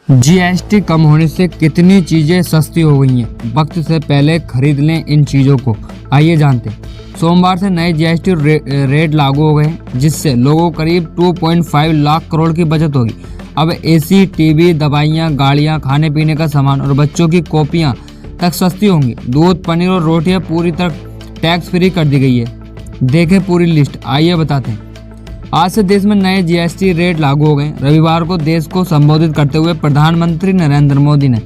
GST कम होने से कितनी चीजें सस्ती हो गई हैं। वक्त से पहले खरीद लें इन चीजों को। आइए जानते हैं। सोमवार से नए जीएसटी रेट लागू हो गए हैं, जिससे लोगों को करीब 2.5 लाख करोड़ की बचत होगी। अब एसी, टीवी, दवाइयाँ, गाड़ियाँ, खाने पीने का सामान और बच्चों की कॉपियाँ तक सस्ती होंगी। दूध, पनीर और रोटियाँ पूरी तरह टैक्स फ्री कर दी गई है। देखें पूरी लिस्ट, आइए बताते हैं। आज से देश में नए जीएसटी रेट लागू हो गए। रविवार को देश को संबोधित करते हुए प्रधानमंत्री नरेंद्र मोदी ने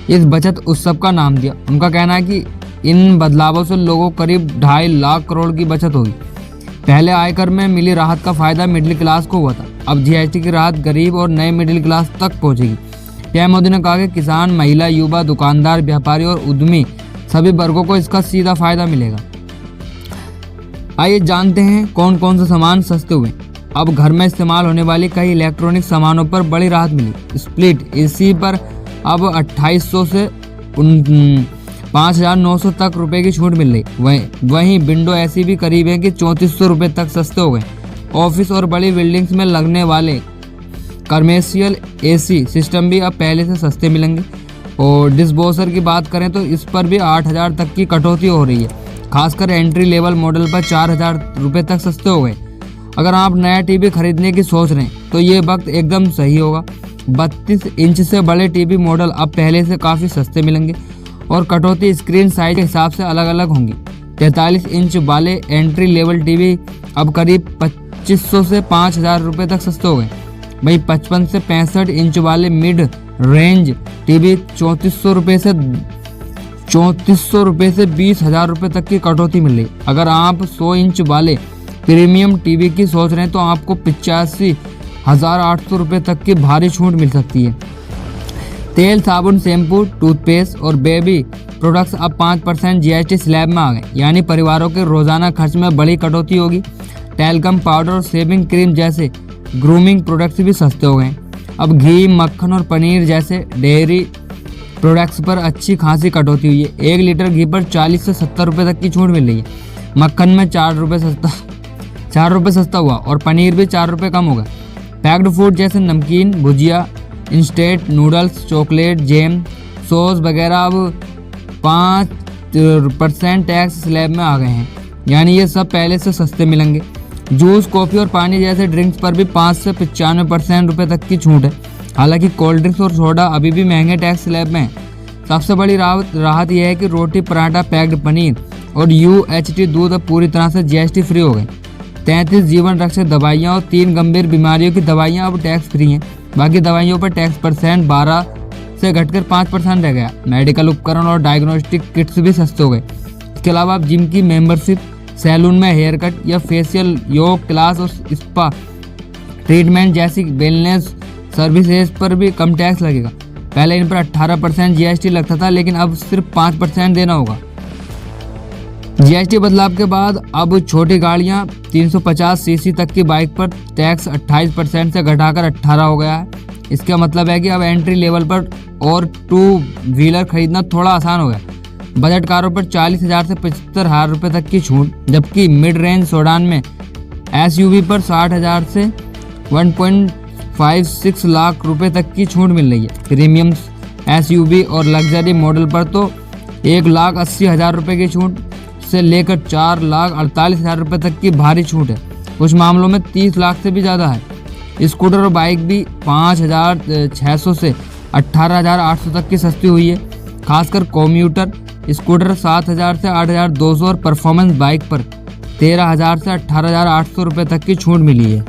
इस बचत उत्सव का नाम दिया। उनका कहना है कि इन बदलावों से लोगों को करीब 2.5 लाख करोड़ की बचत होगी। पहले आयकर में मिली राहत का फायदा मिडिल क्लास को हुआ था। अब जीएसटी की राहत गरीब और नए मिडिल क्लास तक पहुंचेगी। पीएम मोदी ने कहा कि किसान, महिला, युवा, दुकानदार, व्यापारी और उद्यमी सभी वर्गों को इसका सीधा फायदा मिलेगा। आइए जानते हैं कौन कौन से सामान सस्ते हुए। अब घर में इस्तेमाल होने वाली कई इलेक्ट्रॉनिक सामानों पर बड़ी राहत मिली। स्प्लिट एसी पर अब 2800 से 5900 तक रुपए की छूट मिल रही। वहीं विंडो एसी भी करीब है कि 3400 रुपये तक सस्ते हो गए। ऑफिस और बड़ी बिल्डिंग्स में लगने वाले कमर्शियल एसी सिस्टम भी अब पहले से सस्ते मिलेंगे। और डिशवॉशर की बात करें तो इस पर भी 8000 तक की कटौती हो रही है। खासकर एंट्री लेवल मॉडल पर 4000 रुपये तक सस्ते हो गए। अगर आप नया टीवी खरीदने की सोच रहे हैं तो ये वक्त एकदम सही होगा। 32 इंच से बड़े टीवी मॉडल अब पहले से काफ़ी सस्ते मिलेंगे और कटौती स्क्रीन साइज के हिसाब से अलग अलग होंगी। 43 इंच वाले एंट्री लेवल टीवी अब करीब 2500 से 5000 रुपये तक सस्ते हो गए। वहीं 55 से 65 इंच वाले मिड रेंज टीवी 3400 रुपये से 20,000 रुपये तक की कटौती मिल रही। अगर आप 100 इंच वाले प्रीमियम टीवी की सोच रहे हैं तो आपको 85,800 रुपये तक की भारी छूट मिल सकती है। तेल, साबुन, शैम्पू, टूथपेस्ट और बेबी प्रोडक्ट्स अब 5% जीएसटी स्लैब में आ गए, यानी परिवारों के रोजाना खर्च में बड़ी कटौती होगी। टैल्कम पाउडर और शेविंग क्रीम जैसे ग्रूमिंग प्रोडक्ट्स भी सस्ते हो गए। अब घी, मक्खन और पनीर जैसे डेयरी प्रोडक्ट्स पर अच्छी खासी कटौती हुई है। 1 लीटर घी पर 40 से 70 रुपये तक की छूट मिल रही है। मक्खन में 4 रुपये सस्ता हुआ और पनीर भी 4 रुपये कम हो गया। पैक्ड फूड जैसे नमकीन, भुजिया, instant noodles, chocolate, jam, sauce वगैरह अब 5% टैक्स स्लैब में आ गए हैं, यानी ये सब पहले से सस्ते मिलेंगे। जूस, कॉफ़ी और पानी जैसे ड्रिंक्स पर भी 5 से 95% रुपये तक की छूट है। हालांकि कोल्ड ड्रिंक्स और सोडा अभी भी महंगे टैक्स स्लैब में हैं। सबसे बड़ी राहत यह है कि रोटी, पराठा, पैक्ड पनीर और यूएचटी दूध अब पूरी तरह से जीएसटी फ्री हो गए। 33 जीवन रक्षक दवाइयाँ और 3 गंभीर बीमारियों की दवाइयाँ अब टैक्स फ्री हैं। बाकी दवाइयों पर टैक्स परसेंट 12 से घटकर 5% रह गया। मेडिकल उपकरण और डायग्नोस्टिक किट्स भी सस्ते हो गए। इसके अलावा आप जिम की मेंबरशिप, सैलून में हेयर कट या फेशियल, योग क्लास और स्पा ट्रीटमेंट जैसी वेलनेस सर्विसेज पर भी कम टैक्स लगेगा। पहले इन पर 18% जीएसटी लगता था, लेकिन अब सिर्फ 5% देना होगा। जीएसटी बदलाव के बाद अब छोटी गाड़ियां 350 सीसी तक की बाइक पर टैक्स 28% से घटाकर 18 हो गया है। इसका मतलब है कि अब एंट्री लेवल पर और 2 व्हीलर खरीदना थोड़ा आसान हो गया। बजट कारों पर 40,000 से 75,000 रुपये तक की छूट, जबकि मिड रेंज सेडान में एसयूवी पर 60,000 से 1.56 लाख रुपए तक की छूट मिल रही है। प्रीमियम एसयूवी और लग्जरी मॉडल पर तो 1,80,000 रुपये की छूट से लेकर 4,48,000 रुपये तक की भारी छूट है। कुछ मामलों में 30 लाख से भी ज़्यादा है। स्कूटर और बाइक भी 5,600 से 18,800 तक की सस्ती हुई है। खासकर कम्यूटर स्कूटर 7,000 से 8,200 और परफॉर्मेंस बाइक पर 13,000 से 18,800 रुपये तक की छूट मिली है।